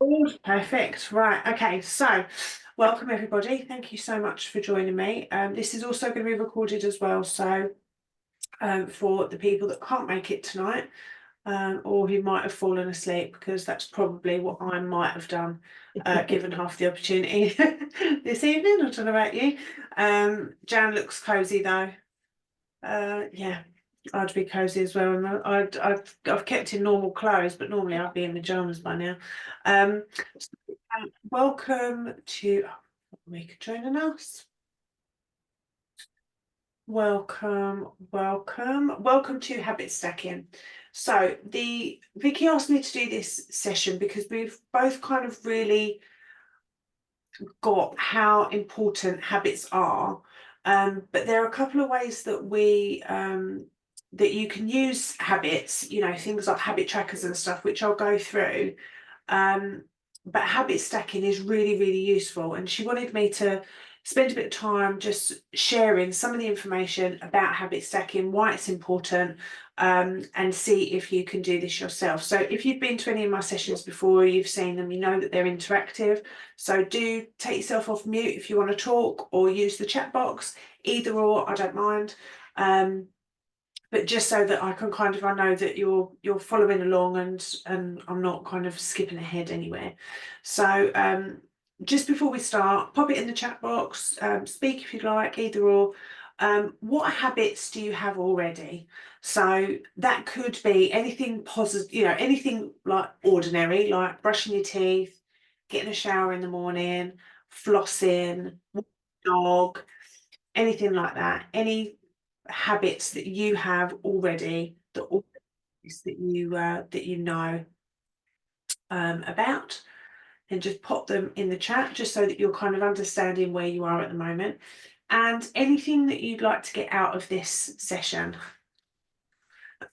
Oh, perfect. Right. Okay. So, welcome everybody. Thank you so much for joining me. This is also going to be recorded as well. So, for the people that can't make it tonight, or who might have fallen asleep, because that's probably what I might have done, given half the opportunity this evening. I don't know about you. Jan looks cosy though. Yeah, I'd be cozy as well. And I've kept in normal clothes, but normally I'd be in pajamas by now. Um, Welcome to Mika joining us. Welcome to habit stacking. So the Vicky asked me to do this session because we've both kind of really got how important habits are. But there are a couple of ways that we that you can use habits, things like habit trackers and stuff, which I'll go through. But habit stacking is really, really useful. And she wanted me to spend a bit of time just sharing some of the information about habit stacking, why it's important, and see if you can do this yourself. So if you've been to any of my sessions before, you've seen them, you know that they're interactive. So do take yourself off mute if you want to talk, or use the chat box, either or, I don't mind. But just so that I can I know that you're following along, and I'm not kind of skipping ahead anywhere. So just before we start, pop it in the chat box, speak if you'd like, either or. What habits do you have already? So that could be anything positive, anything like ordinary, like brushing your teeth, getting a shower in the morning, flossing, walking the dog, anything like that. Any habits that you have already, that you know about, and just pop them in the chat, just so that you're kind of understanding where you are at the moment, and anything that you'd like to get out of this session.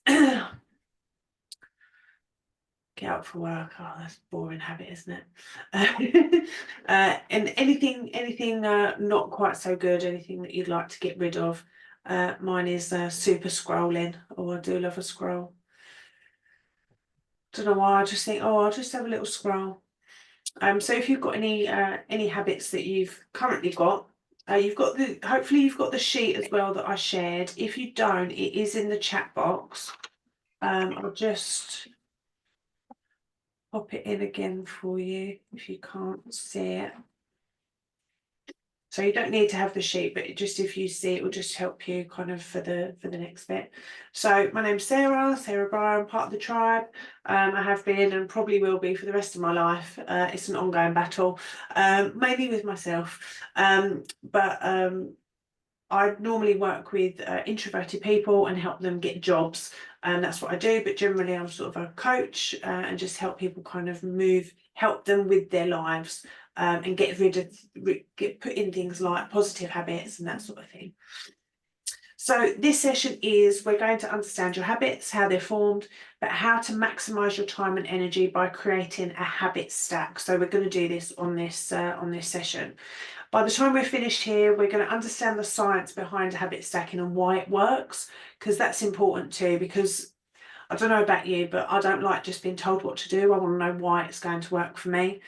Get out for work. Oh, that's a boring habit, isn't it? And anything not quite so good, anything that you'd like to get rid of. Mine is super scrolling. Oh, I do love a scroll. Don't know why. I just think, oh, I'll just have a little scroll. So if you've got any habits that you've currently got, hopefully you've got the sheet as well that I shared. If you don't, it is in the chat box. I'll just pop it in again for you if you can't see it. So you don't need to have the sheet, but if you see it will just help you kind of for the next bit. So my name's Sarah Bryan, part of the tribe. I have been and probably will be for the rest of my life. It's an ongoing battle, mainly with myself. But I normally work with introverted people and help them get jobs, and that's what I do. But generally, I'm sort of a coach, and just help people kind of help them with their lives, and get put in things like positive habits and that sort of thing. So this session we're going to understand your habits, how they're formed, but how to maximize your time and energy by creating a habit stack. So we're going to do this on this session. By the time we're finished here, we're going to understand the science behind habit stacking and why it works, because that's important too. Because I don't know about you, but I don't like just being told what to do. I want to know why it's going to work for me.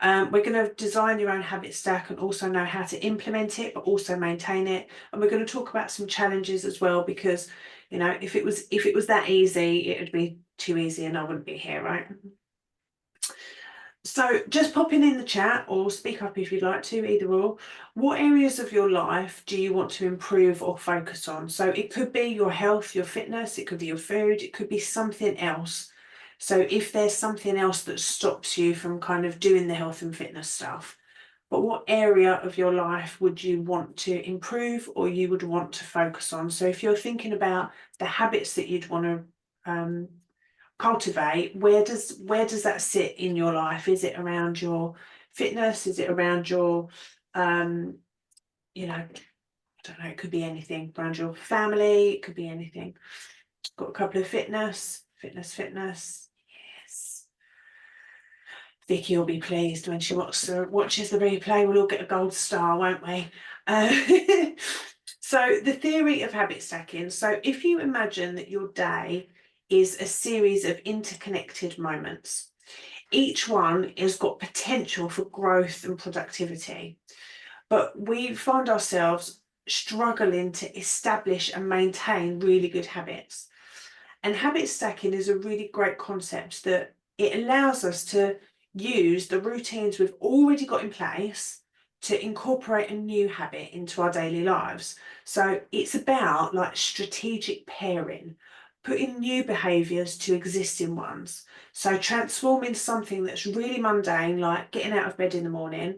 We're going to design your own habit stack and also know how to implement it, but also maintain it. And we're going to talk about some challenges as well, because if it was that easy, it would be too easy and I wouldn't be here, right? So just pop in the chat or speak up if you'd like to, either or. What areas of your life do you want to improve or focus on? So it could be your health, your fitness, it could be your food, it could be something else. So if there's something else that stops you from kind of doing the health and fitness stuff, but what area of your life would you want to improve or you would want to focus on? So if you're thinking about the habits that you'd want to cultivate, where does that sit in your life? Is it around your fitness? Is it around your I don't know, it could be anything. Around your family, it could be anything. Got a couple of fitness. Yes, Vicky will be pleased when she watches the replay. We'll all get a gold star, won't we? So the theory of habit stacking. So if you imagine that your day is a series of interconnected moments. Each one has got potential for growth and productivity, but we find ourselves struggling to establish and maintain really good habits. And habit stacking is a really great concept that it allows us to use the routines we've already got in place to incorporate a new habit into our daily lives. So it's about like strategic pairing, putting new behaviours to existing ones. So transforming something that's really mundane, like getting out of bed in the morning,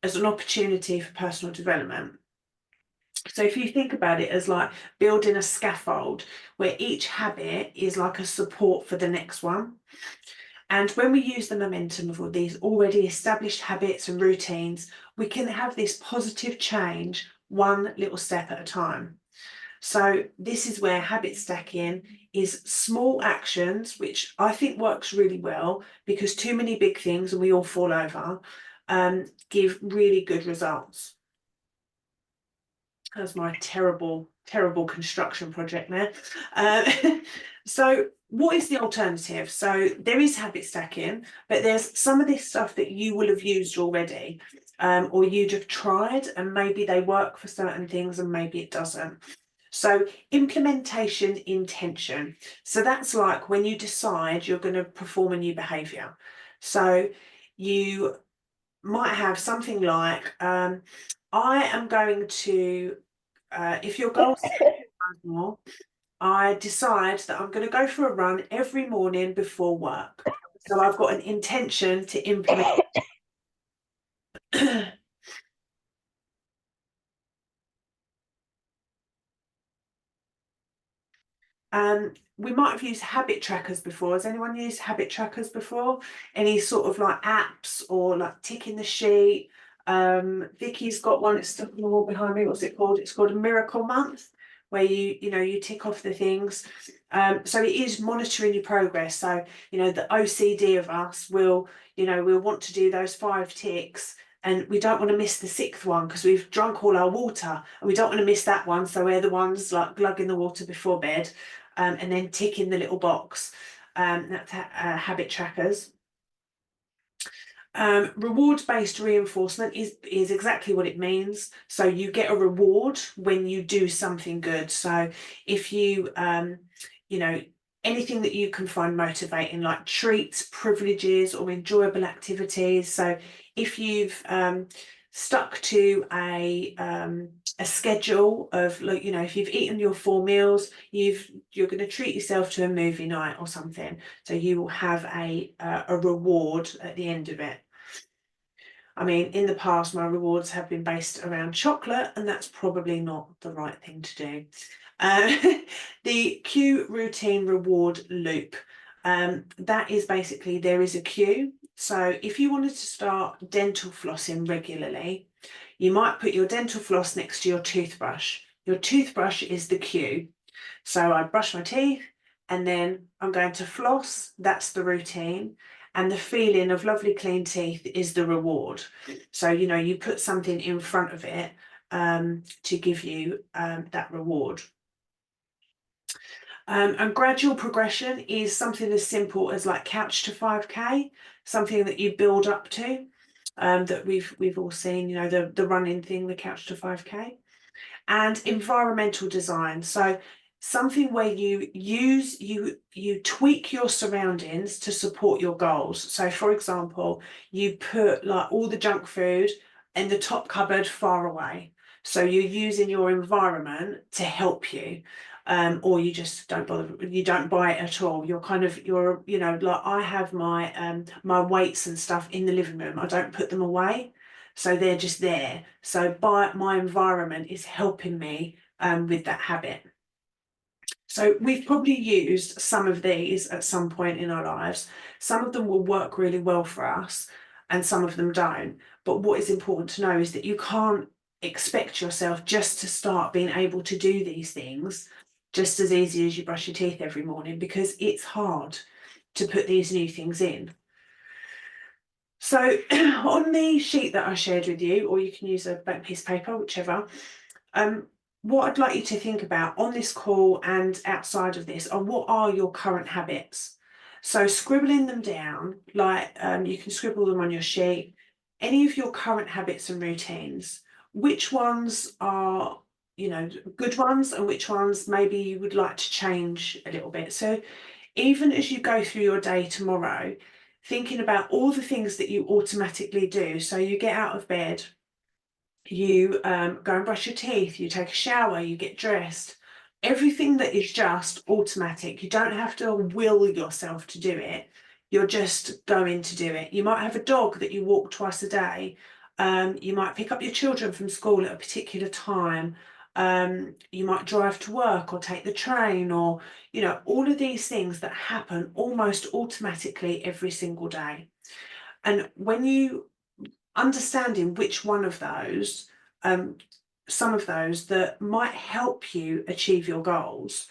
as an opportunity for personal development. So if you think about it as like building a scaffold where each habit is like a support for the next one. And when we use the momentum of all these already established habits and routines, we can have this positive change one little step at a time. So this is where habit stacking is small actions, which I think works really well because too many big things and we all fall over, give really good results. That's my terrible construction project there. So what is the alternative? So there is habit stacking, but there's some of this stuff that you will have used already, or you'd have tried, and maybe they work for certain things and maybe it doesn't. So implementation intention. So that's like when you decide you're going to perform a new behavior. So you might have something like, I am going to, if your goal is more, I decide that I'm going to go for a run every morning before work. So I've got an intention to implement. We might have used habit trackers before. Has anyone used habit trackers before? Any sort of like apps or like ticking the sheet? Vicky's got one, it's stuck on the wall behind me. What's it called? It's called a Miracle Month, where you tick off the things. So it is monitoring your progress. So, the OCD of us will, we'll want to do those 5 ticks. And we don't want to miss the 6th one because we've drunk all our water, and we don't want to miss that one. So we're the ones like glugging the water before bed, and then ticking the little box. That's habit trackers. Reward-based reinforcement is exactly what it means. So you get a reward when you do something good. So if you, anything that you can find motivating, like treats, privileges, or enjoyable activities. So if you've stuck to a schedule of, like, if you've eaten your 4 meals, you're going to treat yourself to a movie night or something, so you will have a reward at the end of it. I mean, in the past, my rewards have been based around chocolate, and that's probably not the right thing to do. The cue routine reward loop. That is basically, there is a cue. So if you wanted to start dental flossing regularly, you might put your dental floss next to your toothbrush. Your toothbrush is the cue. So I brush my teeth and then I'm going to floss. That's the routine. And the feeling of lovely clean teeth is the reward. So, you put something in front of it to give you that reward. And gradual progression is something as simple as like couch to 5K, something that you build up to, that we've all seen, the running thing, the couch to 5K. And environmental design. So something where you tweak your surroundings to support your goals. So for example, you put like all the junk food in the top cupboard far away. So you're using your environment to help you. Or you just don't bother, you don't buy it at all. Like I have my my weights and stuff in the living room. I don't put them away. So they're just there. So my environment is helping me with that habit. So we've probably used some of these at some point in our lives. Some of them will work really well for us and some of them don't. But what is important to know is that you can't expect yourself just to start being able to do these things just as easy as you brush your teeth every morning, because it's hard to put these new things in. So on the sheet that I shared with you, or you can use a blank piece of paper, whichever, what I'd like you to think about on this call and outside of this are, what are your current habits? So scribbling them down, like you can scribble them on your sheet, any of your current habits and routines, which ones are, you know, good ones and which ones maybe you would like to change a little bit. So even as you go through your day tomorrow, thinking about all the things that you automatically do. So you get out of bed, you go and brush your teeth, you take a shower, you get dressed. Everything that is just automatic. You don't have to will yourself to do it. You're just going to do it. You might have a dog that you walk twice a day. You might pick up your children from school at a particular time. You might drive to work or take the train, or, you know, all of these things that happen almost automatically every single day. And when you understanding which one of those, some of those that might help you achieve your goals,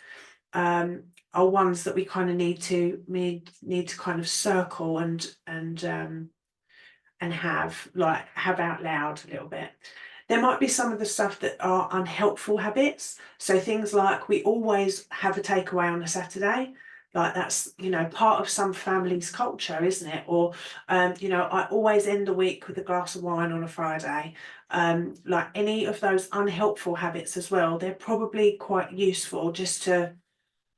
are ones that we kind of need to kind of circle and have out loud a little bit. There might be some of the stuff that are unhelpful habits. So things like we always have a takeaway on a Saturday. Like that's, you know, part of some families' culture, isn't it? Or, you know, I always end the week with a glass of wine on a Friday. Like any of those unhelpful habits as well, they're probably quite useful just to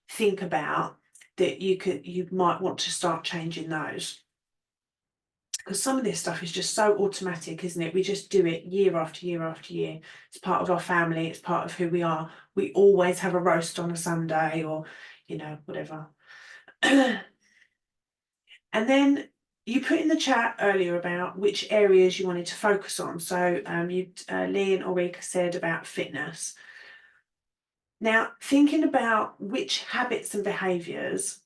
think about, that you might want to start changing those. Because some of this stuff is just so automatic, isn't it? We just do it year after year after year. It's part of our family, it's part of who we are. We always have a roast on a Sunday, or, you know, whatever. And then you put in the chat earlier about which areas you wanted to focus on. So Lee and Ulrika said about fitness. Now, thinking about which habits and behaviours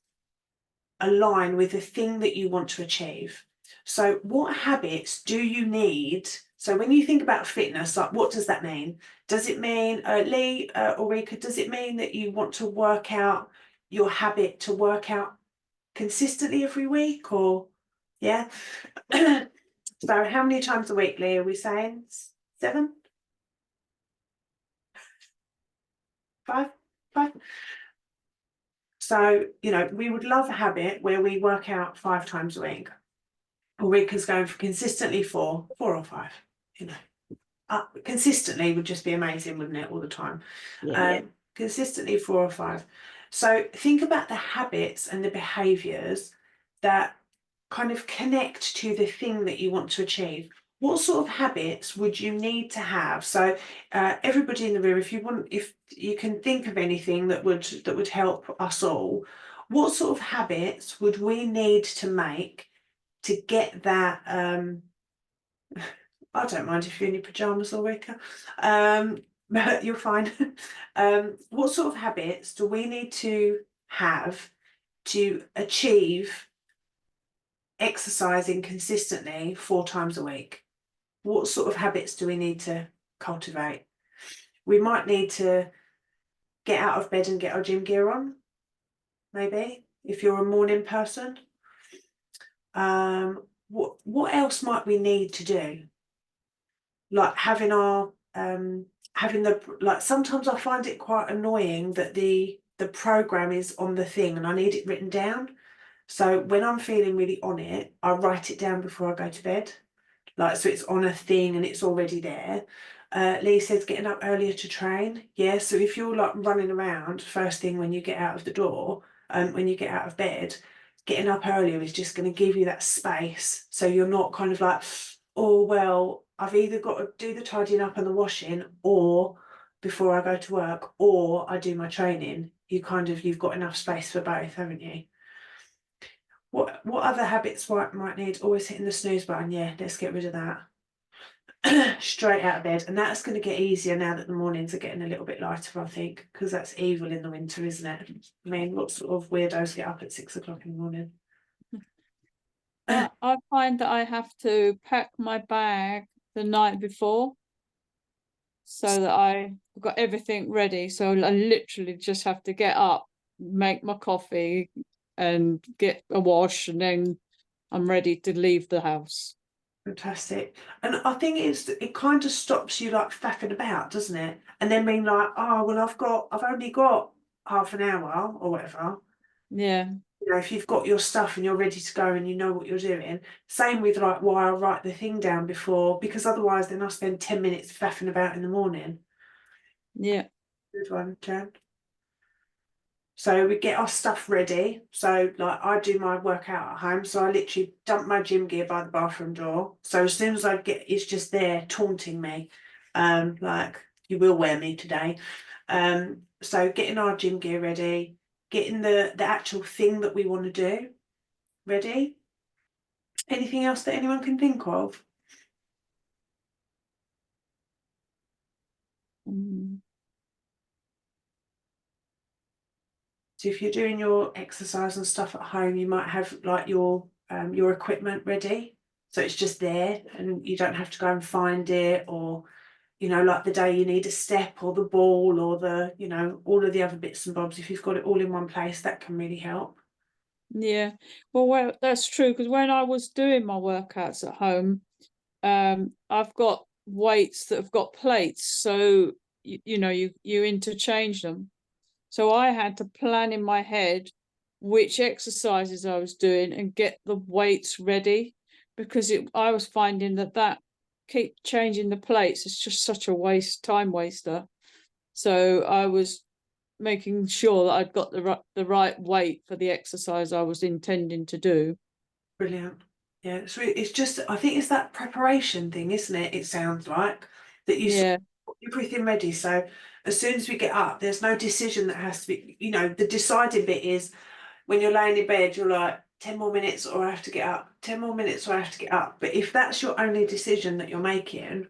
align with the thing that you want to achieve. So what habits do you need? So when you think about fitness, like what does that mean? Does it mean, Lee, Ulrika, does it mean that you want to work out your habit to work out consistently every week, or yeah? So how many times a week, Lee, are we saying? 7? 5? 5? So, you know, we would love a habit where we work out 5 times a week. Ulrika's going for consistently 4 or 5, you know. Consistently would just be amazing, wouldn't it, all the time? Yeah. Consistently 4 or 5. So think about the habits and the behaviours that kind of connect to the thing that you want to achieve. What sort of habits would you need to have? So everybody in the room, if you can think of anything that would help us all, what sort of habits would we need to make to get that? I don't mind if you're in your pajamas, Ulrika. You're fine. What sort of habits do we need to have to achieve exercising consistently 4 times a week? What sort of habits do we need to cultivate? We might need to get out of bed and get our gym gear on, maybe, if you're a morning person. What else might we need to do? Like having our having the, like, sometimes I find it quite annoying that the program is on the thing and I need it written down. So when I'm feeling really on it, I write it down before I go to bed. Like, so it's on a thing and it's already there. Lee says getting up earlier to train. Yeah, so if you're like running around first thing when you get out of the door, when you get out of bed, getting up earlier is just going to give you that space. So you're not kind of like, oh, well, I've either got to do the tidying up and the washing, or before I go to work, or I do my training. You've got enough space for both, haven't you? What other habits might need? Always hitting the snooze button. Yeah, let's get rid of that. Straight out of bed. And that's going to get easier now that the mornings are getting a little bit lighter, I think, because that's evil in the winter, isn't it? I mean, what sort of weirdos get up at 6 o'clock in the morning? I find that I have to pack my bag the night before so that I've got everything ready. So I literally just have to get up, make my coffee, and get a wash, and then I'm ready to leave the house. Fantastic. And I think it kind of stops you like faffing about, doesn't it? And then being like, oh well, I've only got half an hour or whatever. Yeah. you know, if you've got your stuff and you're ready to go and you know what you're doing. Same with like why I write the thing down before, because otherwise then I spend 10 minutes faffing about in the morning. Yeah. Good one, Jan. So we get our stuff ready. So like I do my workout at home. So I literally dump my gym gear by the bathroom door. So as soon as I get, it's just there taunting me. Like you will wear me today. So getting our gym gear ready, getting the actual thing that we want to do ready. Anything else that anyone can think of? Mm. So if you're doing your exercise and stuff at home, you might have like your equipment ready. So it's just there and you don't have to go and find it, or, you know, like the day you need a step or the ball or the, you know, all of the other bits and bobs. If you've got it all in one place, that can really help. Yeah. Well, that's true, because when I was doing my workouts at home, I've got weights that have got plates, so you know, you interchange them. So I had to plan in my head which exercises I was doing and get the weights ready, because I was finding that keep changing the plates is just such a time waster. So I was making sure that I'd got the right weight for the exercise I was intending to do. Brilliant. Yeah, it's just, I think it's that preparation thing, isn't it? It sounds like that you sort Yeah, of put everything ready. So as soon as we get up, there's no decision that has to be, you know, the deciding bit is when you're laying in bed, you're like, 10 more minutes or I have to get up, 10 more minutes or I have to get up. But if that's your only decision that you're making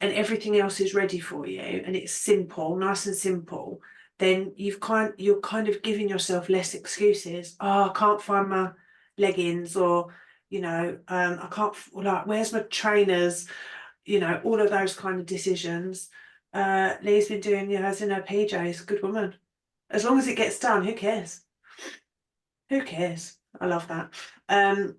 and everything else is ready for you and it's simple, nice and simple, then you're kind of giving yourself less excuses. Oh, I can't find my leggings, or, you know, I can't, like, where's my trainers? You know, all of those kind of decisions. Lee's been doing hers in her PJs, good woman. As long as it gets done, who cares? Who cares? I love that. And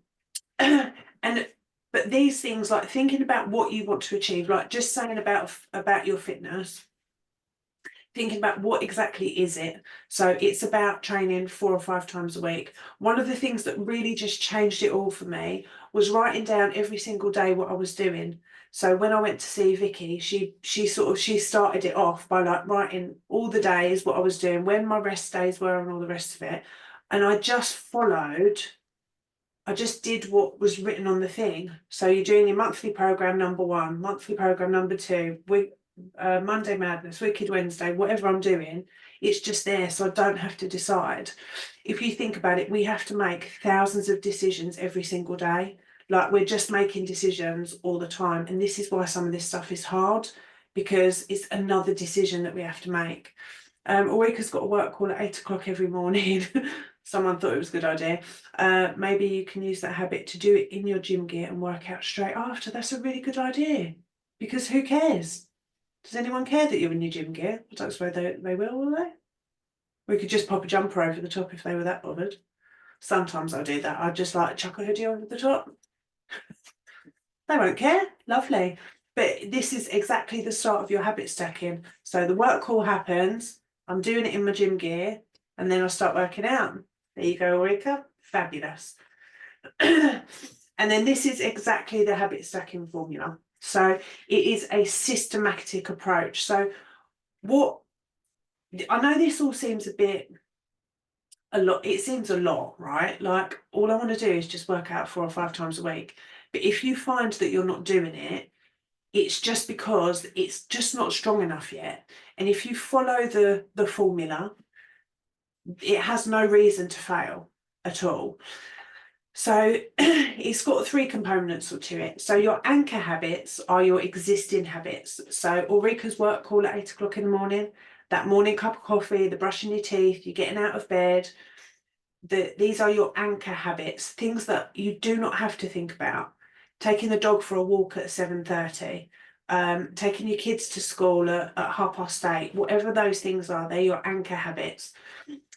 but these things, like thinking about what you want to achieve, like just saying about your fitness, thinking about what exactly is it. So it's about training 4 or 5 times a week. One of the things that really just changed it all for me was writing down every single day what I was doing. So when I went to see Vicky, she started it off by like writing all the days what I was doing, when my rest days were, and all the rest of it. And I just did what was written on the thing. So you're doing your monthly program number 1, monthly program number 2, Monday Madness, Wicked Wednesday, whatever I'm doing, it's just there. So I don't have to decide. If you think about it, we have to make thousands of decisions every single day. Like we're just making decisions all the time. And this is why some of this stuff is hard, because it's another decision that we have to make. Ulrika's got a work call at 8 o'clock every morning. Someone thought it was a good idea. Maybe you can use that habit to do it in your gym gear and work out straight after. That's a really good idea, because who cares? Does anyone care that you're in your gym gear? I don't suppose they will they? We could just pop a jumper over the top if they were that bothered. Sometimes I do that. I just like chuck a hoodie over the top. They won't care. Lovely. But this is exactly the start of your habit stacking. So the work call happens, I'm doing it in my gym gear, and then I start working out. There you go, Ulrika. Fabulous. And then this is exactly the habit stacking formula. So it is a systematic approach. So what I know, this all seems a lot. It seems a lot, right? Like all I want to do is just work out 4 or 5 times a week. But if you find that you're not doing it, it's just because it's just not strong enough yet. And if you follow the formula, it has no reason to fail at all. So it's got 3 components to it. So your anchor habits are your existing habits. So Ulrika's work call at 8 o'clock in the morning, that morning cup of coffee, the brushing your teeth, you're getting out of bed. These are your anchor habits, things that you do not have to think about. Taking the dog for a walk at 7:30, taking your kids to school at 8:30, whatever those things are, they're your anchor habits.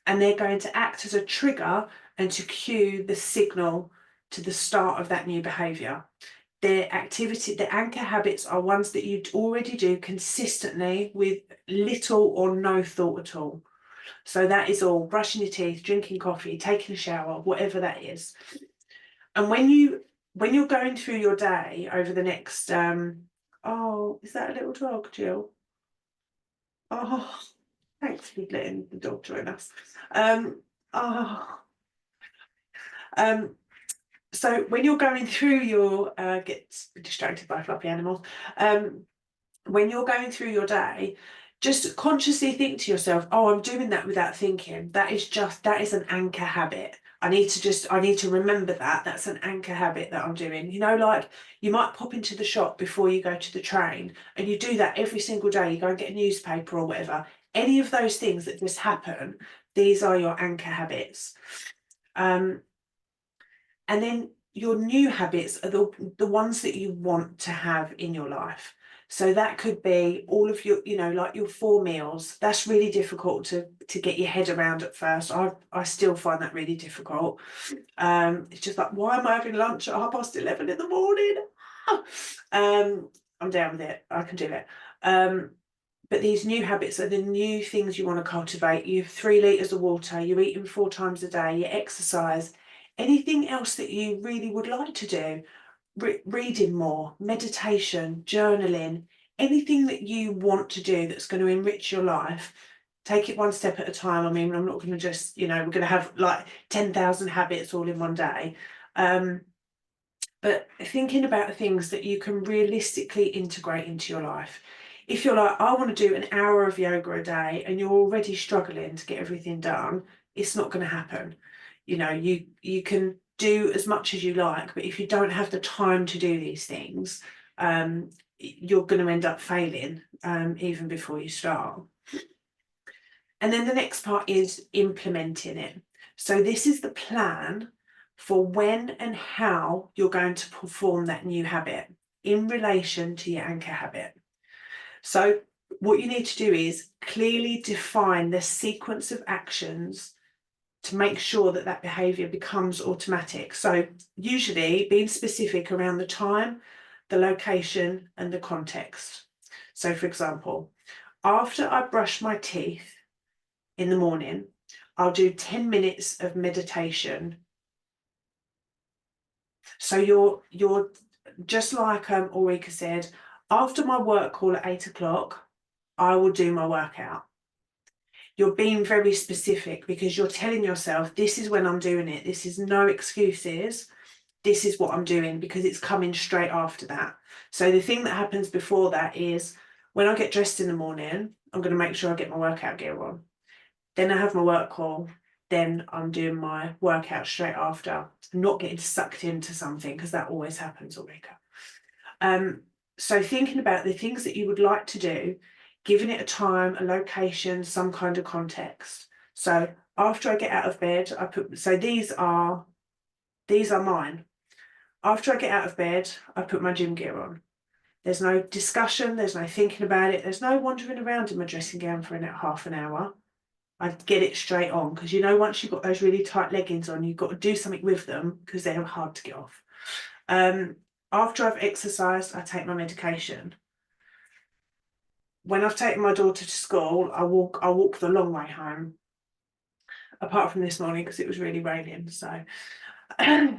And they're going to act as a trigger and to cue the signal to the start of that new behaviour. The anchor habits are ones that you already do consistently with little or no thought at all. So that is all brushing your teeth, drinking coffee, taking a shower, whatever that is. And when you're going through your day over the next oh, is that a little dog, Jill? Oh, thanks for letting the dog join us. Oh, so when you're going through your get distracted by fluffy animals, when you're going through your day, just consciously think to yourself, oh, I'm doing that without thinking. That is an anchor habit. I need to remember that. That's an anchor habit that I'm doing. You know, like you might pop into the shop before you go to the train, and you do that every single day. You go and get a newspaper or whatever. Any of those things that just happen, these are your anchor habits. And then your new habits are the ones that you want to have in your life. So that could be all of your, you know, like your 4 meals. That's really difficult to get your head around at first. I still find that really difficult. It's just like, why am I having lunch at 11:30 in the morning? I'm down with it. I can do it. But these new habits are the new things you want to cultivate. You have 3 litres of water, you're eating 4 times a day, you exercise. Anything else that you really would like to do, reading more, meditation, journaling, anything that you want to do that's going to enrich your life, take it one step at a time. I mean, I'm not going to just, you know, we're going to have like 10,000 habits all in one day. But thinking about the things that you can realistically integrate into your life. If you're like, I want to do an hour of yoga a day and you're already struggling to get everything done, it's not going to happen. You know, you can do as much as you like, but if you don't have the time to do these things, you're going to end up failing even before you start. And then the next part is implementing it. So this is the plan for when and how you're going to perform that new habit in relation to your anchor habit. So what you need to do is clearly define the sequence of actions to make sure that that behavior becomes automatic. So usually being specific around the time, the location, and the context. So for example, after I brush my teeth in the morning, I'll do 10 minutes of meditation. So you're just like Ulrika said, after my work call at 8 o'clock, I will do my workout. You're being very specific because you're telling yourself, this is when I'm doing it. This is no excuses. This is what I'm doing because it's coming straight after that. So the thing that happens before that is when I get dressed in the morning, I'm going to make sure I get my workout gear on. Then I have my work call. Then I'm doing my workout straight after. I'm not getting sucked into something because that always happens, Ulrika. So thinking about the things that you would like to do, giving it a time, a location, some kind of context. So after I get out of bed, so these are mine. After I get out of bed, I put my gym gear on. There's no discussion, there's no thinking about it, there's no wandering around in my dressing gown for half an hour. I get it straight on because, you know, once you've got those really tight leggings on, you've got to do something with them because they're hard to get off. After I've exercised, I take my medication. When I've taken my daughter to school, I walk the long way home. Apart from this morning because it was really raining, so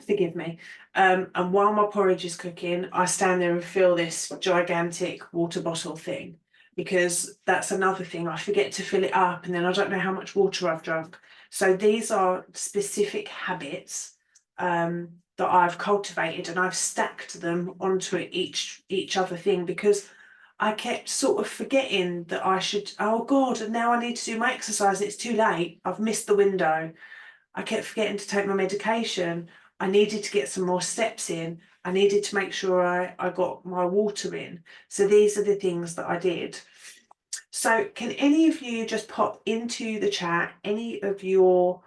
forgive me. And while my porridge is cooking, I stand there and fill this gigantic water bottle thing because that's another thing. I forget to fill it up and then I don't know how much water I've drunk. So these are specific habits that I've cultivated and I've stacked them onto each other thing because I kept sort of forgetting that I should, oh God, and now I need to do my exercise. It's too late. I've missed the window. I kept forgetting to take my medication. I needed to get some more steps in. I needed to make sure I got my water in. So these are the things that I did. So can any of you just pop into the chat any of your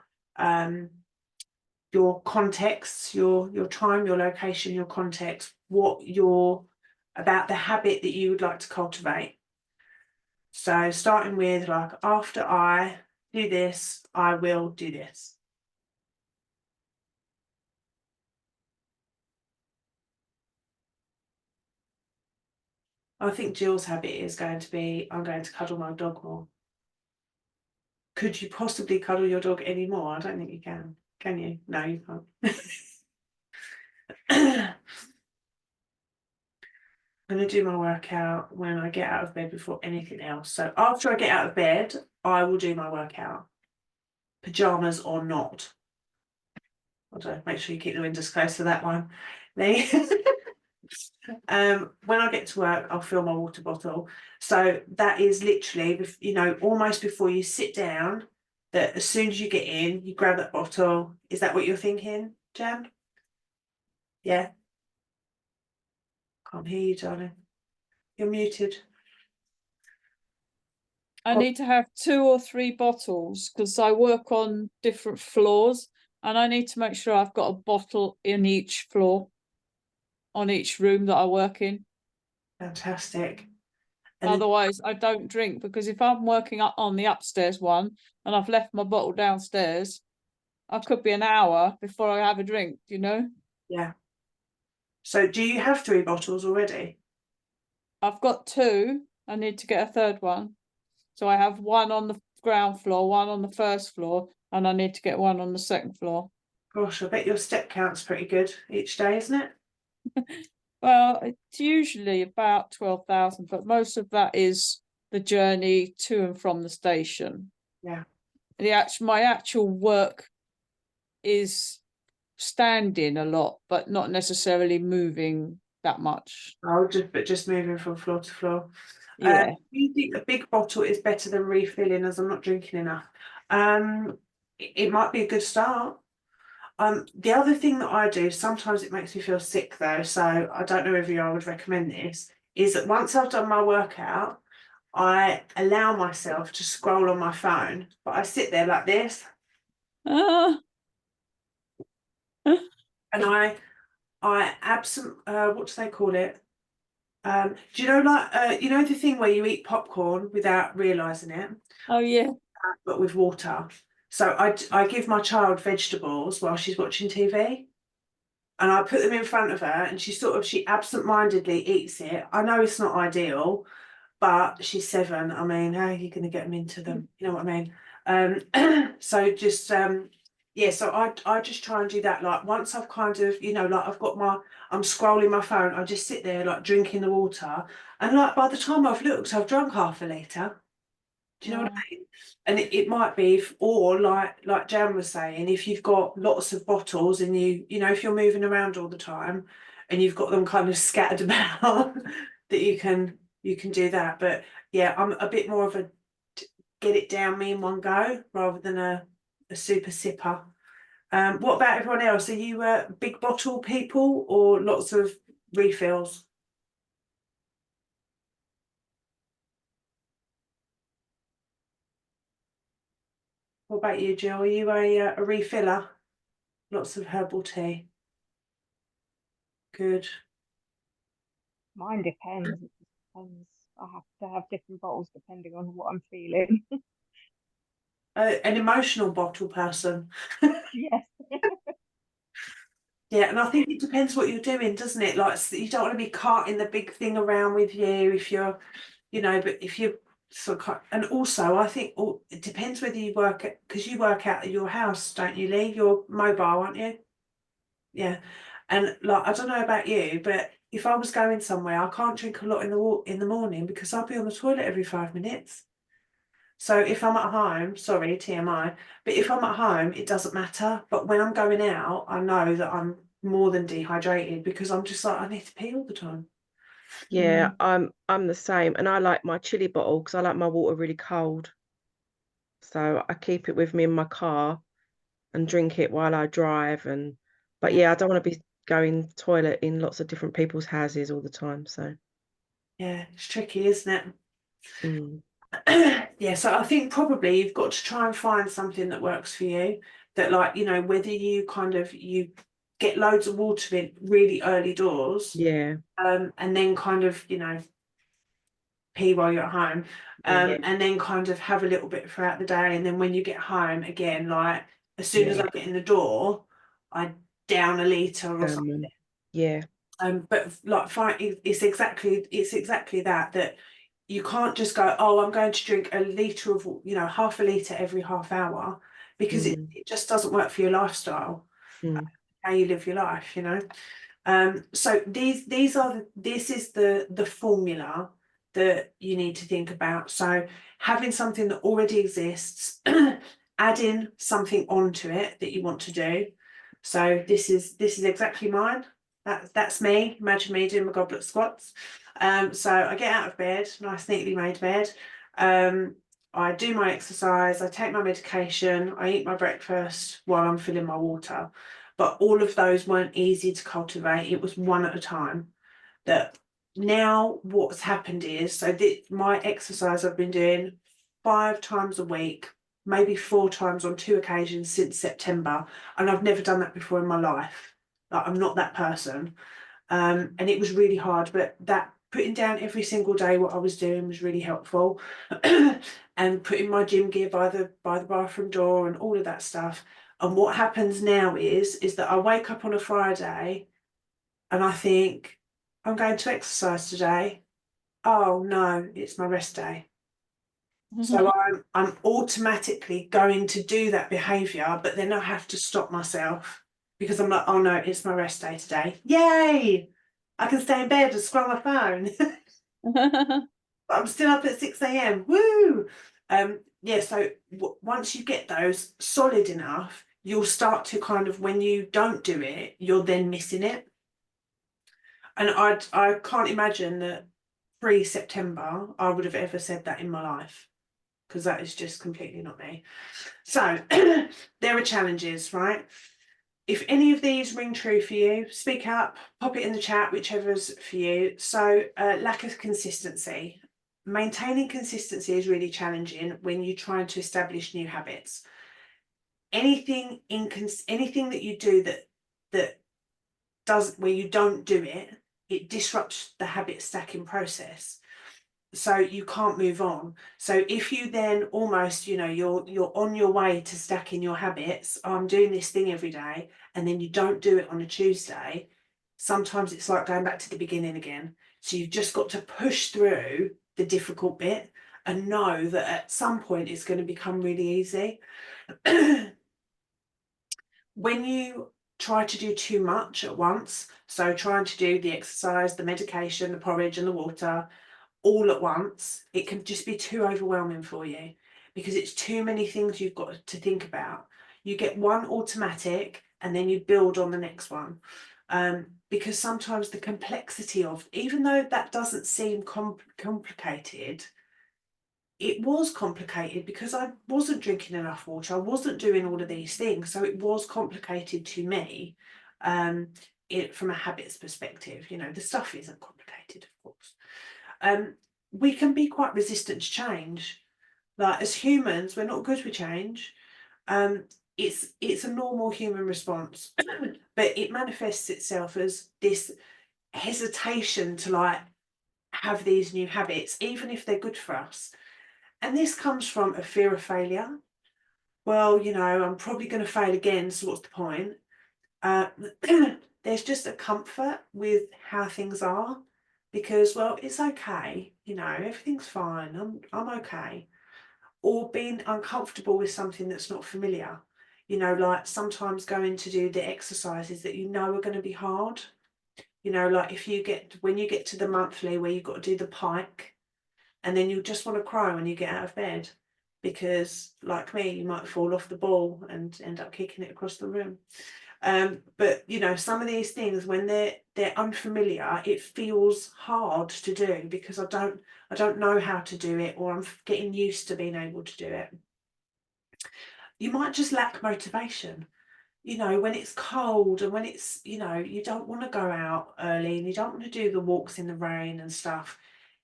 contexts, your time, your location, your context, about the habit that you would like to cultivate. So starting with like, after I do this, I will do this. I think Jill's habit is going to be, I'm going to cuddle my dog more. could you possibly cuddle your dog anymore? I don't think you can. Can you? No, you can't. I'm going to do my workout when I get out of bed before anything else. So after I get out of bed, I will do my workout, pajamas or not. I don't know, make sure you keep the windows closed for that one. When I get to work, I'll fill my water bottle. So that is literally, you know, almost before you sit down, that as soon as you get in, you grab that bottle. Is that what you're thinking, Jan? Yeah. Can't hear you, darling. You're muted. I need to have 2 or 3 bottles because I work on different floors, and I need to make sure I've got a bottle in each floor, on each room that I work in. Fantastic. And Otherwise, I don't drink, because if I'm working up on the upstairs one and I've left my bottle downstairs, I could be an hour before I have a drink, you know? yeah. So do you have 3 bottles already? I've got 2. I need to get a third one. So I have one on the ground floor, one on the first floor, and I need to get one on the second floor. Gosh, I bet your step count's pretty good each day, isn't it? Well, it's usually about 12,000, but most of that is the journey to and from the station. Yeah. My actual work is standing a lot, but not necessarily moving that much. Oh, just moving from floor to floor. Yeah. You think a big bottle is better than refilling, as I'm not drinking enough? It might be a good start. The other thing that I do, sometimes it makes me feel sick though, so I don't know if I would recommend this, is that once I've done my workout, I allow myself to scroll on my phone, but I sit there like this, Ah, and I absent what do they call it? Do you know, like you know the thing where you eat popcorn without realizing it, oh yeah. but with water? So I give my child vegetables while she's watching TV, and I put them in front of her, and she absent-mindedly eats it. I know it's not ideal, but she's 7. I mean, how are you going to get them into them? You know what I mean? So just yeah, so I just try and do that. Like once I've kind of, you know, like I'm scrolling my phone, I just sit there like drinking the water, and like by the time I've looked, I've drunk half a litre. Do you know what I mean? And it might be, or like Jan was saying, if you've got lots of bottles and you know, if you're moving around all the time and you've got them kind of scattered about, that you can do that. But yeah, I'm a bit more of a get it down me in one go rather than a super sipper. What about everyone else? Are you big bottle people or lots of refills? What about you, Jill? Are you a refiller? Lots of herbal tea. Good. Mine depends. It just depends. I have to have different bottles depending on what I'm feeling. An emotional bottle person. Yes. Yeah, and I think it depends what you're doing, doesn't it? Like you don't want to be carting the big thing around with you if you're, you know, but if you and also I think it depends whether you work at, because you work out at your house, don't you, Lee? You're mobile, aren't you? Yeah. And like I don't know about you, but if I was going somewhere, I can't drink a lot in the morning because I'll be on the toilet every 5 minutes. So if I'm at home, sorry, TMI, but if I'm at home, it doesn't matter. But when I'm going out, I know that I'm more than dehydrated because I'm just like, I need to pee all the time. Yeah, I'm the same, and I like my chili bottle because I like my water really cold. So I keep it with me in my car and drink it while I drive. But yeah, I don't want to be going toilet in lots of different people's houses all the time. So Yeah, it's tricky, isn't it? mm, Yeah, so I think probably you've got to try and find something that works for you. That, like, you know, whether you you get loads of water in really early doors, yeah, and then kind of, you know, pee while you're at home, yeah, and then kind of have a little bit throughout the day, and then when you get home again, like as soon as yeah, I get in the door, I down a litre or something. yeah, But like it's exactly that you can't just go, oh, I'm going to drink a litre of, half a litre every half hour, because it just doesn't work for your lifestyle, how you live your life, So this is the formula that you need to think about. So having something that already exists, adding something onto it that you want to do. So this is exactly mine. That's me. Imagine me doing my goblet squats. So I get out of bed, nice neatly made bed. I do my exercise, I take my medication, I eat my breakfast while I'm filling my water. But all of those weren't easy to cultivate. It was one at a time. That now what's happened is, so my exercise I've been doing 5 times a week, maybe 4 times on 2 occasions since September, and I've never done that before in my life. Like, I'm not that person, and it was really hard. But that putting down every single day what I was doing was really helpful, and putting my gym gear by the bathroom door and all of that stuff. And what happens now is that I wake up on a Friday and I think, I'm going to exercise today. Oh no, it's my rest day. So I'm automatically going to do that behaviour, but then I have to stop myself, because I'm like, oh no, it's my rest day today. Yay! I can stay in bed and scroll my phone. But I'm still up at 6 a.m. Woo! Yeah, so once you get those solid enough, you'll start to kind of, when you don't do it, you're then missing it. And I can't imagine that pre-September I would have ever said that in my life, because that is just completely not me. So there are challenges, right? If any of these ring true for you, speak up, pop it in the chat, whichever's for you. So lack of consistency. Maintaining consistency is really challenging when you're trying to establish new habits. Anything that you do that does, where you don't do it, it disrupts the habit stacking process. So you can't move on. So if you then almost, you're on your way to stacking your habits, I'm doing this thing every day, and then you don't do it on a Tuesday, sometimes it's like going back to the beginning again. So you've just got to push through the difficult bit and know that at some point it's going to become really easy. When you try to do too much at once, so trying to do the exercise, the medication, the porridge and the water all at once, it can just be too overwhelming for you, because it's too many things you've got to think about. You get one automatic and then you build on the next one, because sometimes the complexity of, even though that doesn't seem complicated, it was complicated because I wasn't drinking enough water, I wasn't doing all of these things, so it was complicated to me. From a habits perspective, the stuff isn't complicated, of course. We can be quite resistant to change. Like, as humans, we're not good with change. It's a normal human response, but it manifests itself as this hesitation to like have these new habits, even if they're good for us. And this comes from a fear of failure. Well, I'm probably going to fail again, so what's the point? There's just a comfort with how things are, because, well, it's okay, everything's fine, I'm okay. Or being uncomfortable with something that's not familiar, like sometimes going to do the exercises that are going to be hard, like when you get to the monthly where you've got to do the pike, and then you just want to cry when you get out of bed, because like me, you might fall off the ball and end up kicking it across the room. But some of these things, when they're unfamiliar, it feels hard to do, because I don't know how to do it, or I'm getting used to being able to do it. You might just lack motivation, when it's cold, and when it's, you don't want to go out early, and you don't want to do the walks in the rain and stuff.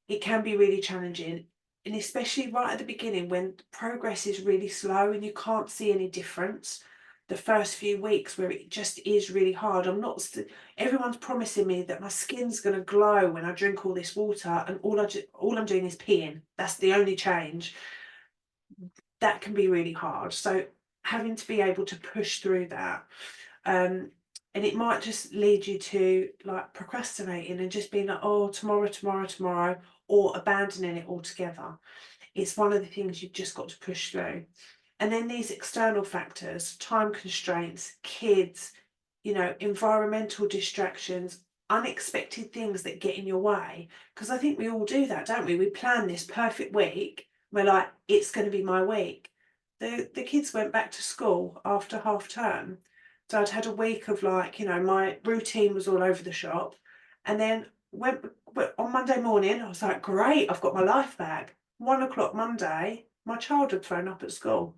It can be really challenging, and especially right at the beginning, when progress is really slow and you can't see any difference. The first few weeks where it just is really hard. Everyone's promising me that my skin's going to glow when I drink all this water, and all I'm doing is peeing. That's the only change. That can be really hard. So having to be able to push through that. And it might just lead you to like procrastinating and just being like, oh, tomorrow, tomorrow, tomorrow, or abandoning it altogether. It's one of the things you've just got to push through. And then these external factors, time constraints, kids, environmental distractions, unexpected things that get in your way. Because I think we all do that, don't we? We plan this perfect week. We're like, it's going to be my week. The kids went back to school after half term. So I'd had a week of like, my routine was all over the shop. And then went on Monday morning, I was like, great, I've got my life back. 1 o'clock Monday, my child had thrown up at school.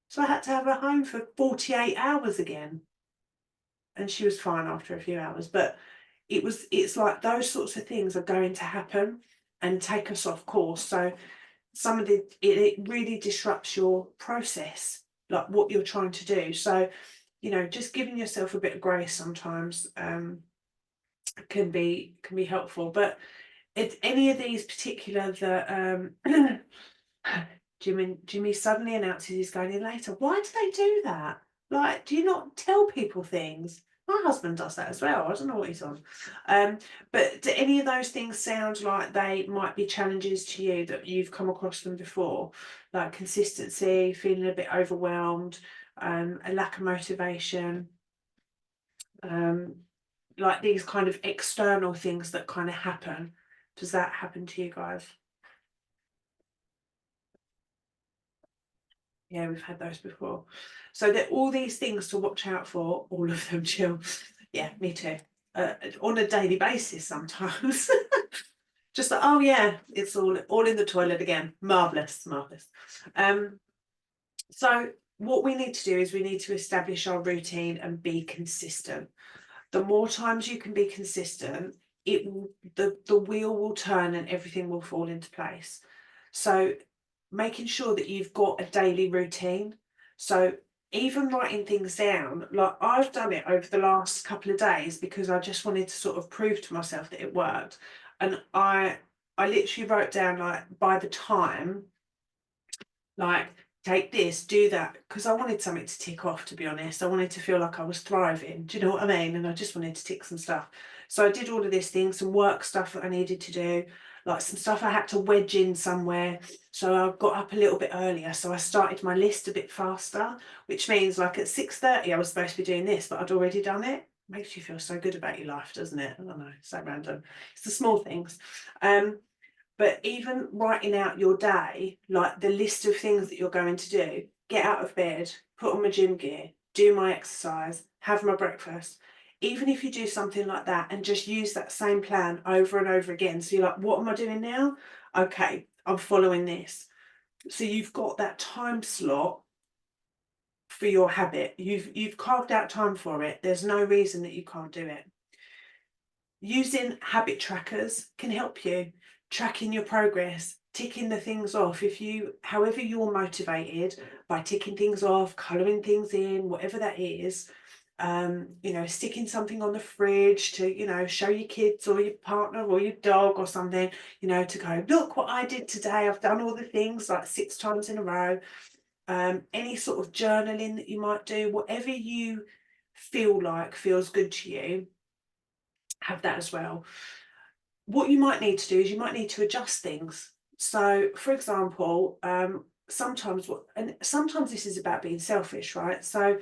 So I had to have her home for 48 hours again. And she was fine after a few hours. But it's like those sorts of things are going to happen and take us off course. So it really disrupts your process, like what you're trying to do. So, just giving yourself a bit of grace sometimes can be helpful. But if any of these particular that Jimmy suddenly announces he's going in later. Why do they do that? Like, do you not tell people things? My husband does that as well. I don't know what he's on. But do any of those things sound like they might be challenges to you, that you've come across them before? Like consistency, feeling a bit overwhelmed, a lack of motivation, like these kind of external things that kind of happen. Does that happen to you guys? Yeah, we've had those before. So there are all these things to watch out for, all of them, Jill. Yeah, me too. On a daily basis sometimes. Just like, oh yeah, it's all in the toilet again. Marvellous, marvellous. So what we need to do is we need to establish our routine and be consistent. The more times you can be consistent, the wheel will turn and everything will fall into place. So making sure that you've got a daily routine. So even writing things down, like I've done it over the last couple of days because I just wanted to sort of prove to myself that it worked. And I literally wrote down, like, by the time, like, take this, do that, because I wanted something to tick off, to be honest. I wanted to feel like I was thriving. Do you know what I mean? And I just wanted to tick some stuff. So I did all of this thing, some work stuff that I needed to do, like some stuff I had to wedge in somewhere. So I got up a little bit earlier. So I started my list a bit faster, which means like at 6:30 I was supposed to be doing this, but I'd already done it. Makes you feel so good about your life, doesn't it? I don't know, so random. It's the small things. But even writing out your day, like the list of things that you're going to do, get out of bed, put on my gym gear, do my exercise, have my breakfast. Even if you do something like that and just use that same plan over and over again. So you're like, what am I doing now? Okay, I'm following this. So you've got that time slot for your habit. You've carved out time for it. There's no reason that you can't do it. Using habit trackers can help you. Tracking your progress, ticking the things off. However you're motivated, by ticking things off, colouring things in, whatever that is, sticking something on the fridge to, show your kids or your partner or your dog or something, to go, look what I did today. I've done all the things like 6 times in a row. Any sort of journaling that you might do, whatever you feel like feels good to you, have that as well. What you might need to do is you might need to adjust things. So, for example, sometimes this is about being selfish, right? So,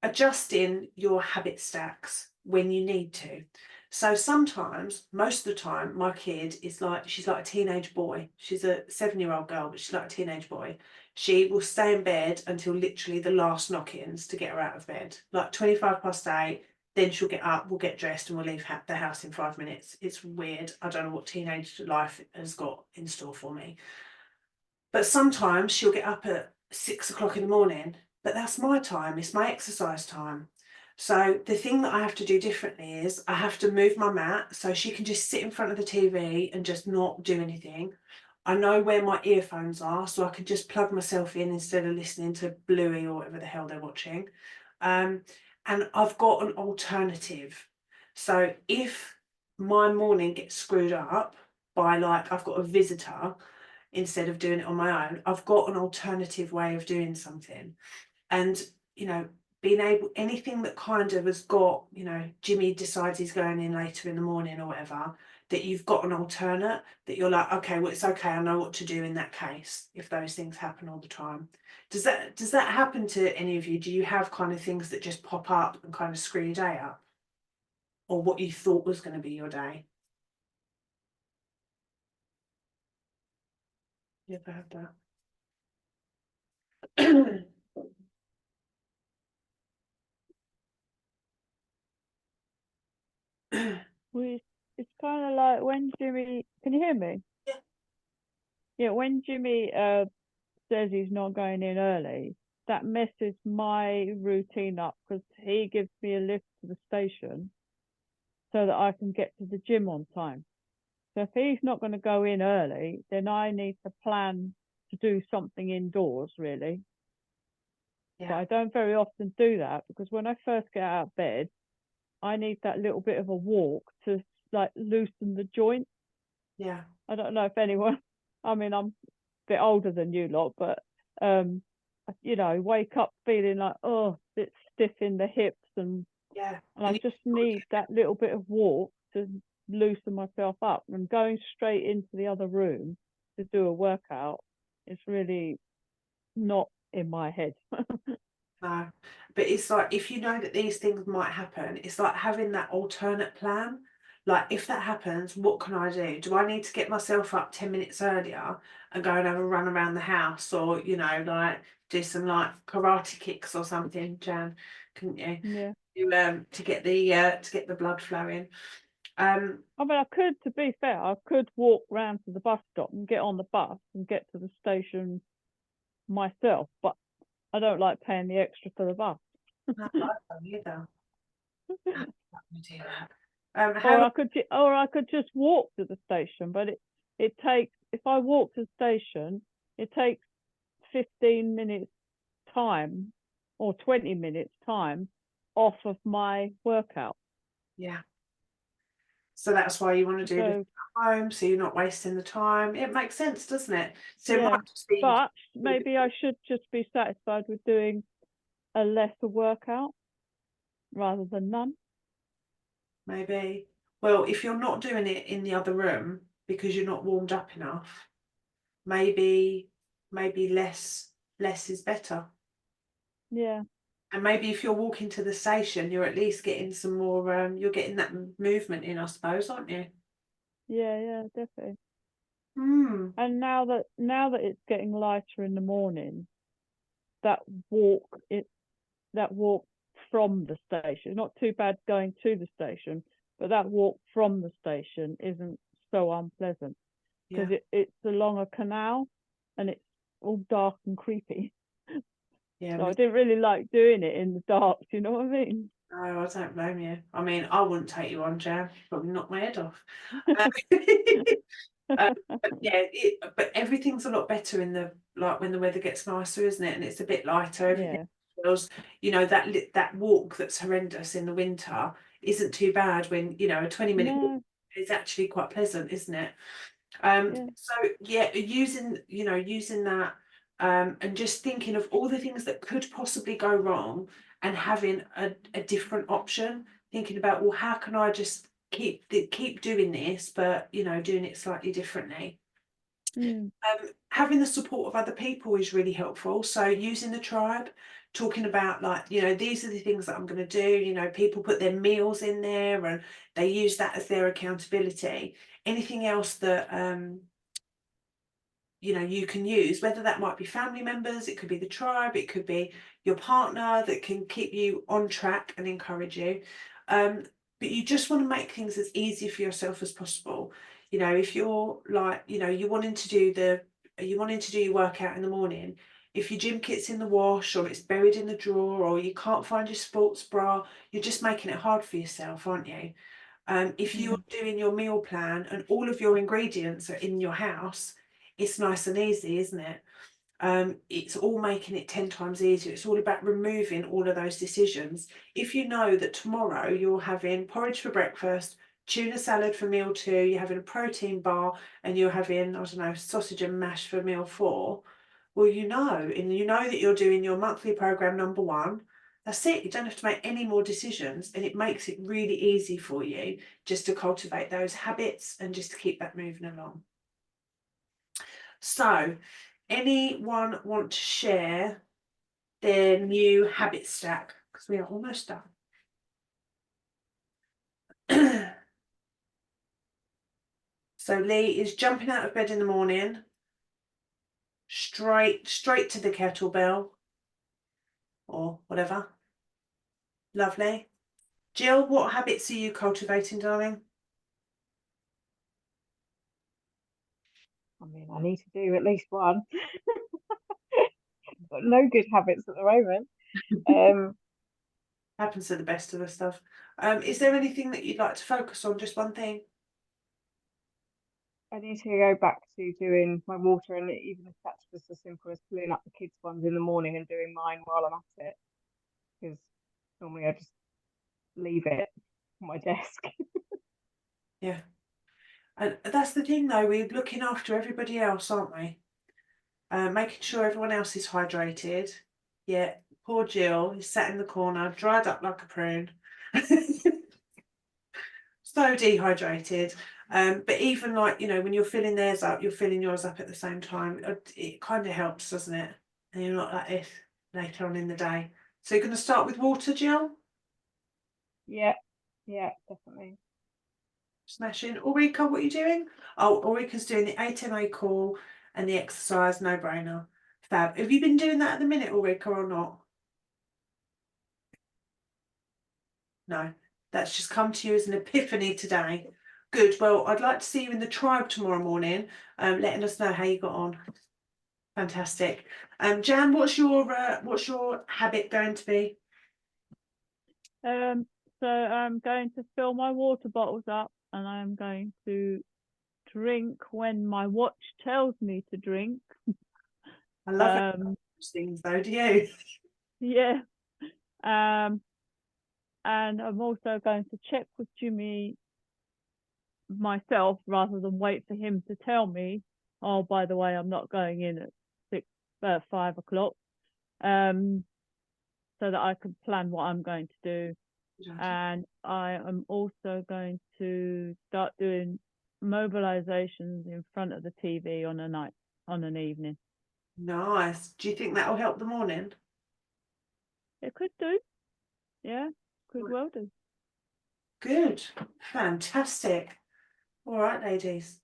adjusting your habit stacks when you need to. So sometimes, most of the time, my kid is like, she's like a teenage boy. She's a 7-year-old girl, but she's like a teenage boy. She will stay in bed until literally the last knock-ins to get her out of bed. Like 8:25, then she'll get up, we'll get dressed and we'll leave the house in 5 minutes. It's weird. I don't know what teenage life has got in store for me. But sometimes she'll get up at 6 o'clock in the morning, but that's my time. It's my exercise time. So the thing that I have to do differently is I have to move my mat so she can just sit in front of the TV and just not do anything. I know where my earphones are, so I can just plug myself in instead of listening to Bluey or whatever the hell they're watching. And I've got an alternative. So if my morning gets screwed up by, like, I've got a visitor, instead of doing it on my own, I've got an alternative way of doing something. And, being able, anything that kind of has got, you know, Jimmy decides he's going in later in the morning or whatever, that you've got an alternate, that you're like, okay, well, it's okay, I know what to do in that case if those things happen all the time. Does that happen to any of you? Do you have kind of things that just pop up and kind of screw your day up? Or what you thought was going to be your day? You ever had that? It's kind of like when Jimmy, can you hear me? Yeah. Yeah, when Jimmy says he's not going in early, that messes my routine up because he gives me a lift to the station so that I can get to the gym on time. So if he's not going to go in early, then I need to plan to do something indoors, really. But Yeah, I don't very often do that because when I first get out of bed, I need that little bit of a walk to like loosen the joint. yeah, I don't know if anyone, I mean, I'm a bit older than you lot, but you know, wake up feeling like, oh, a bit stiff in the hips, and yeah. I And just need that little bit of walk to loosen myself up. And going straight into the other room to do a workout is really not in my head. no, but it's like if you know that these things might happen, it's like having that alternate plan. Like if that happens, what can I do? Do I need to get myself up 10 minutes earlier and go and have a run around the house, or you know, like do some like karate kicks or something, Jan? Couldn't you? Yeah. To get the blood flowing. I mean, I could, to be fair, I could walk round to the bus stop and get on the bus and get to the station myself, but I don't like paying the extra for the bus. No, I don't either. I don't do that. Or How I could just walk to the station, but it takes, if I walk to the station, it takes 15 minutes time or 20 minutes time off of my workout. yeah. So that's why you want to do this So at home, so you're not wasting the time. It makes sense, doesn't it? So it yeah, might just be but maybe I should just be satisfied with doing a lesser workout rather than none. maybe. Well, if you're not doing it in the other room because you're not warmed up enough, maybe less is better. Yeah, And maybe if you're walking to the station, you're at least getting some more. You're getting that movement in, I suppose, aren't you? yeah, definitely. Hmm. And now that it's getting lighter in the morning, that walk that walk from the station, not too bad going to the station, but that walk from the station isn't so unpleasant Yeah. because it's along a canal and it's all dark and creepy. Yeah. So I didn't really like doing it in the dark. Do you know what I mean? No, I don't blame you. I mean, I wouldn't take you on, Jan. Probably knock my head off. But yeah, but everything's a lot better in the like when the weather gets nicer, isn't it? And it's a bit lighter. Everything Yeah, feels, you know, that walk that's horrendous in the winter isn't too bad when, you know, a 20-minute walk no, is actually quite pleasant, isn't it? yeah, So yeah, using that and just thinking of all the things that could possibly go wrong and having a different option, thinking about, well, how can I just keep doing this, but you know, doing it slightly differently. mm, Having the support of other people is really helpful. So using the tribe, talking about like, you know, these are the things that I'm going to do. You know, people put their meals in there and they use that as their accountability. Anything else that you know you can use, whether that might be family members, it could be the tribe, it could be your partner that can keep you on track and encourage you. But you just want to make things as easy for yourself as possible. You know, if you're like, you know, you wanting to do your workout in the morning, if your gym kit's in the wash or it's buried in the drawer or you can't find your sports bra, you're just making it hard for yourself, aren't you? If you're mm, doing your meal plan and all of your ingredients are in your house, it's nice and easy, isn't it? It's all making it 10 times easier. It's all about removing all of those decisions. If you know that tomorrow you're having porridge for breakfast, tuna salad for meal 2, you're having a protein bar, and you're having, I don't know, sausage and mash for meal 4, well, you know, and you know that you're doing your monthly program number 1, That's it. You don't have to make any more decisions, and it makes it really easy for you just to cultivate those habits and just to keep that moving along. So, anyone want to share their new habit stack? Because we are almost done. So Lee is jumping out of bed in the morning, straight to the kettlebell or whatever. Lovely. Jill, what habits are you cultivating, darling? I mean, I need to do at least one. Got no good habits at the moment. Happens to the best of us stuff. Is there anything that you'd like to focus on? Just one thing? I need to go back to doing my water, and even if that's just as simple as filling up the kids' ones in the morning and doing mine while I'm at it, because normally I just leave it on my desk. Yeah. And that's the thing though, we're looking after everybody else, aren't we? Making sure everyone else is hydrated. Yeah, poor Jill is sat in the corner, dried up like a prune. So dehydrated. But even like, you know, when you're filling theirs up, you're filling yours up at the same time. It kind of helps, doesn't it? And you're not like this later on in the day. So you're going to start with water, Jill? Yeah, definitely. Smashing. Ulrika, what are you doing? Oh, Ulrika's doing the 8MA call and the exercise, no brainer. Fab. Have you been doing that at the minute, Ulrika, or not? No, that's just come to you as an epiphany today. Good. Well, I'd like to see you in the tribe tomorrow morning, letting us know how you got on. Fantastic. Jan, what's your habit going to be? So I'm going to fill my water bottles up, and I'm going to drink when my watch tells me to drink. I love those things though, do you? Yeah. And I'm also going to check with Jimmy myself rather than wait for him to tell me, oh, by the way, I'm not going in at 5 o'clock. So that I can plan what I'm going to do. And I am also going to start doing mobilizations in front of the TV on an evening. Nice. Do you think that will help the morning? It could do. Yeah, could well do. Good. Fantastic. All right, ladies.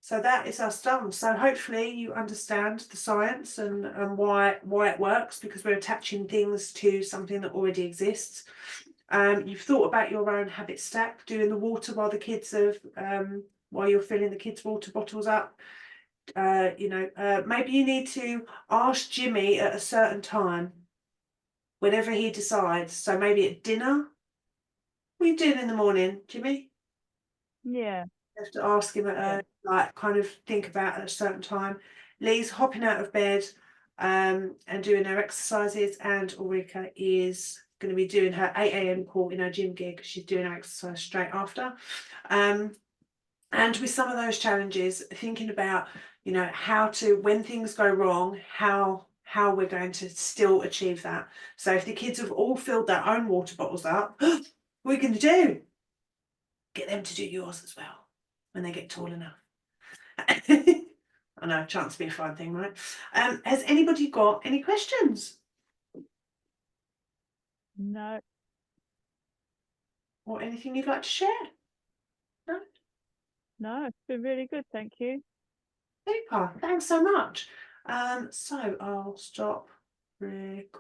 So that is us done. So hopefully you understand the science and why it works, because we're attaching things to something that already exists. You've thought about your own habit stack, doing the water while the kids have while you're filling the kids' water bottles up. Maybe you need to ask Jimmy at a certain time, whenever he decides. So maybe at dinner. What are you doing in the morning, Jimmy? Yeah. You have to ask him at kind of think about at a certain time. Lee's hopping out of bed and doing her exercises, and Ulrika is going to be doing her 8 a.m. call in her gym gig. She's doing her exercise straight after. And with some of those challenges, thinking about, you know, how to, when things go wrong, how we're going to still achieve that. So if the kids have all filled their own water bottles up, what are we going to do? Get them to do yours as well when they get tall enough. I know, chance to be a fine thing, right? Has anybody got any questions? No. Or anything you'd like to share? No? No, it's been really good, thank you. Super, thanks so much. So I'll stop recording.